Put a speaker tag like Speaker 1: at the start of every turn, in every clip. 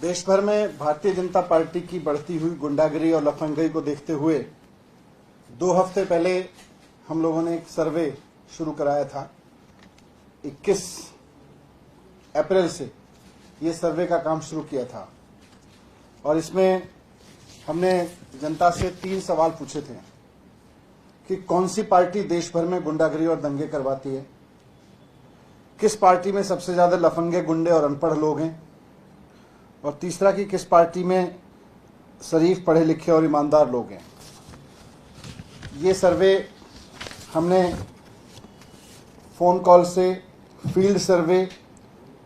Speaker 1: देश भर में भारतीय जनता पार्टी की बढ़ती हुई गुंडागिरी और लफंगई को देखते हुए 2 हफ्ते पहले हम लोगों ने एक सर्वे शुरू कराया था। 21 अप्रैल से ये सर्वे का काम शुरू किया था और इसमें हमने जनता से 3 सवाल पूछे थे कि कौन सी पार्टी देश भर में गुंडागिरी और दंगे करवाती है, किस पार्टी में सबसे ज्यादा लफंगे, गुंडे और अनपढ़ लोग हैं, और तीसरा कि किस पार्टी में शरीफ, पढ़े लिखे और ईमानदार लोग हैं। ये सर्वे हमने फ़ोन कॉल से, फील्ड सर्वे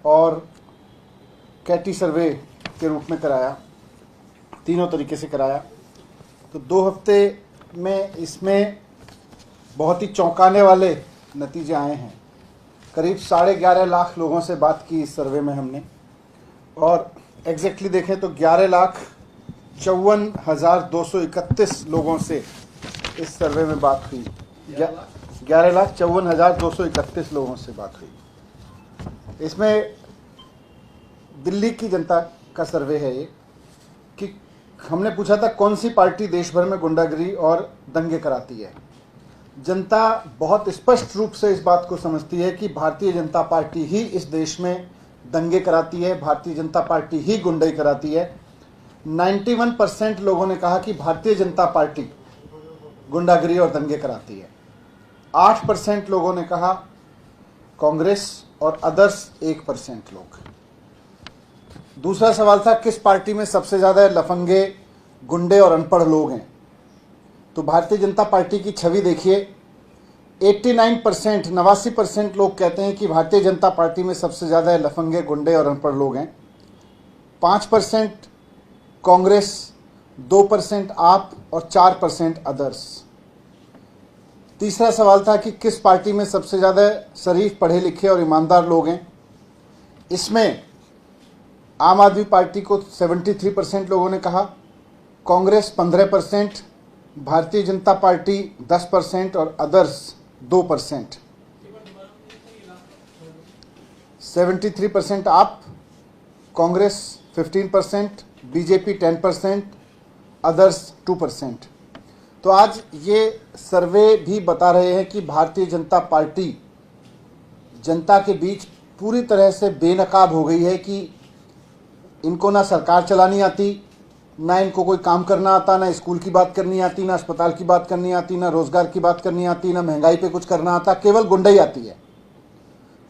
Speaker 1: और कैटी सर्वे के रूप में कराया, तीनों तरीके से कराया। तो 2 हफ्ते में इसमें बहुत ही चौंकाने वाले नतीजे आए हैं। करीब 11.5 लाख लोगों से बात की इस सर्वे में हमने, और एग्जैक्टली देखें तो 11,54,231 लोगों से इस सर्वे में बात हुई। 11,54,231 लोगों से बात हुई। इसमें दिल्ली की जनता का सर्वे है ये, कि हमने पूछा था कौन सी पार्टी देश भर में गुंडागिरी और दंगे कराती है। जनता बहुत स्पष्ट रूप से इस बात को समझती है कि भारतीय जनता पार्टी ही इस देश में दंगे कराती है, भारतीय जनता पार्टी ही गुंडाई कराती है। 91% लोगों ने कहा कि भारतीय जनता पार्टी गुंडागिरी और दंगे कराती है। 8% लोगों ने कहा कांग्रेस, और अदर्स 1% लोग। दूसरा सवाल था किस पार्टी में सबसे ज्यादा लफंगे, गुंडे और अनपढ़ लोग हैं। तो भारतीय जनता पार्टी की छवि देखिए, 89% लोग कहते हैं कि भारतीय जनता पार्टी में सबसे ज्यादा लफंगे, गुंडे और अनपढ़ लोग हैं। 5% कांग्रेस, 2% आप और 4% अदर्स। तीसरा सवाल था कि किस पार्टी में सबसे ज्यादा शरीफ, पढ़े लिखे और ईमानदार लोग हैं। इसमें आम आदमी पार्टी को 73% लोगों ने कहा, कांग्रेस 15%, भारतीय जनता पार्टी 10% और अदर्स 2%। 73% आप, कांग्रेस 15%, बीजेपी 10%, अदर्स 2%। तो आज ये सर्वे भी बता रहे हैं कि भारतीय जनता पार्टी जनता के बीच पूरी तरह से बेनकाब हो गई है कि इनको ना सरकार चलानी आती, ना इनको कोई काम करना आता, ना स्कूल की बात करनी आती, ना अस्पताल की बात करनी आती, ना रोजगार की बात करनी आती, ना महंगाई पे कुछ करना आता, केवल गुंडाई आती है।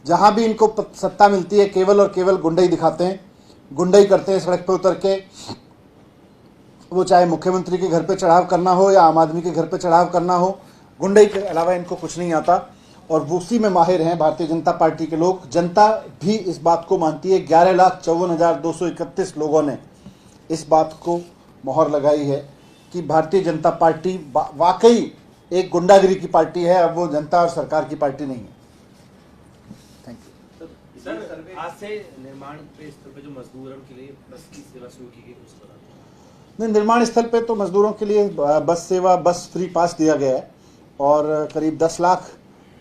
Speaker 1: जहां भी इनको सत्ता मिलती है केवल और केवल गुंडाई दिखाते हैं, गुंडाई करते हैं। सड़क पे उतर के, वो चाहे मुख्यमंत्री के घर पे चढ़ाव करना हो या आम आदमी के घर पे चढ़ाव करना हो, गुंडाई के अलावा इनको कुछ नहीं आता, और उसी में माहिर हैं भारतीय जनता पार्टी के लोग। जनता भी इस बात को मानती है। 11,54,231 लोगों ने इस बात को मोहर लगाई है कि भारतीय जनता पार्टी वाकई एक गुंडागिरी की पार्टी है, अब वो जनता और सरकार की पार्टी नहीं है। Thank you
Speaker 2: sir. आज से निर्माण स्थल पे जो मजदूर हैं उनके लिए बस की सेवा शुरू की गई, कुछ बताते हैं?
Speaker 1: नहीं, निर्माण स्थल पे तो मजदूरों के लिए बस सेवा, बस फ्री पास दिया गया है, और करीब 10 लाख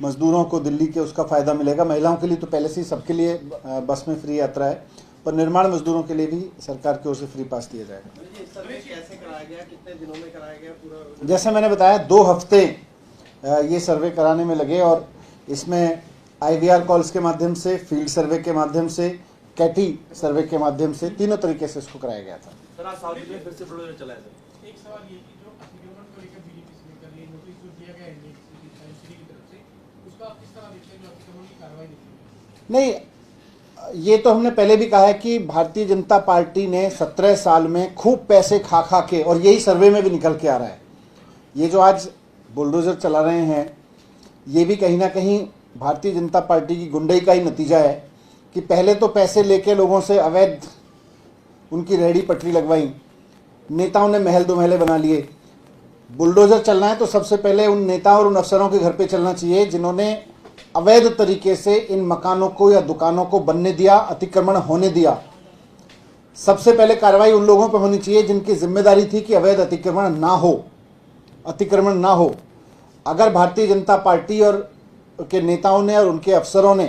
Speaker 1: मजदूरों को दिल्ली के उसका फायदा मिलेगा। महिलाओं के लिए तो पहले से ही सबके लिए बस में फ्री यात्रा है, पर निर्माण मजदूरों के लिए भी सरकार की ओर से फ्री पास दिया जाएगा।
Speaker 2: सर्वे कैसे कराया गया, कितने दिनों में कराया गया पूरा?
Speaker 1: जैसे मैंने बताया, 2 हफ्ते ये सर्वे कराने में लगे, और इसमें IVR कॉल्स के माध्यम से, फील्ड सर्वे के माध्यम से, कैटी सर्वे के माध्यम से, तीनों तरीके से इसको कराया गया था।
Speaker 2: सर, आज साउथ में फिर से बुलडोजर चला है।
Speaker 3: एक सवाल ये कि जो अतिक्रमण को लेकर बीजेपी से लेकर ये नोटिस जो दिया गया है एनजीटी की तरफ से, उसका किस तरह देखते हैं जो अतिक्रमण की कार्रवाई
Speaker 1: नहीं, ये तो हमने पहले भी कहा है कि भारतीय जनता पार्टी ने 17 साल में खूब पैसे खा खा के, और यही सर्वे में भी निकल के आ रहा है, ये जो आज बुलडोजर चला रहे हैं, ये भी कहीं ना कहीं भारतीय जनता पार्टी की गुंडाई का ही नतीजा है कि पहले तो पैसे लेके लोगों से अवैध उनकी रेहड़ी पटरी लगवाई, नेताओं ने महल दो महले बना लिए। बुलडोजर चलना है तो सबसे पहले उन नेताओं और उन अफसरों के घर पे चलना चाहिए जिन्होंने अवैध तरीके से इन मकानों को या दुकानों को बनने दिया, अतिक्रमण होने दिया। सबसे पहले कार्रवाई उन लोगों पर होनी चाहिए जिनकी जिम्मेदारी थी कि अवैध अतिक्रमण ना हो। अगर भारतीय जनता पार्टी और के नेताओं ने और उनके अफसरों ने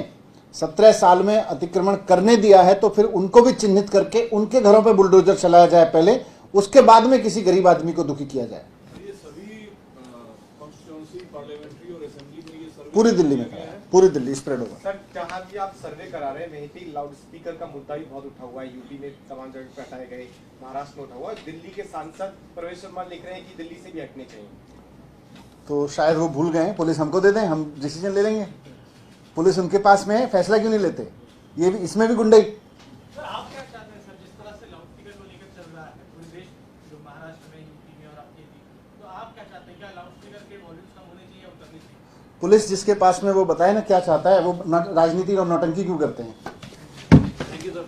Speaker 1: 17 साल में अतिक्रमण करने दिया है तो फिर उनको भी चिन्हित करके उनके घरों पे बुलडोजर चलाया जाए पहले, उसके बाद में किसी गरीब आदमी को दुखी किया जाए।
Speaker 4: ये सभी कॉन्स्टिट्यूंसी, पार्लियामेंट्री और असेंबली में ये सर्वे
Speaker 1: पूरी दिल्ली में करा है, पूरी दिल्ली स्प्रेड होगा।
Speaker 5: सर, जहाँ भी आप सर्वे करा रहे हैं वहीं पे लाउड स्पीकर का मुद्दा भी बहुत उठा हुआ है। यूपी में तमाम जगह पे हटाए गए, महाराष्ट्र में उठा हुआ है। दिल्ली के सांसद प्रवेश शर्मा लिख रहे हैं कि दिल्ली से भी हटने चाहिए।
Speaker 1: तो शायद वो भूल गए, पुलिस हमको दे दें, हम डिसीजन ले लेंगे। पुलिस उनके पास में है, फैसला क्यों नहीं लेते? ये भी, इसमें भी गुंडई।
Speaker 3: सर आप क्या चाहते हैं सर, जिस तरह से लाउड स्पीकर को लेकर चल रहा है पूरे देश, जो महाराष्ट्र में, यूपी में और आपके भी, तो आप क्या चाहते हैं? क्या लाउड स्पीकर के वॉल्यूम्स कम होने चाहिए और करनी चाहिए?
Speaker 1: पुलिस जिसके पास में वो बताए ना क्या चाहता है, वो राजनीति और नौटंकी क्यों करते हैं।
Speaker 2: Thank you sir.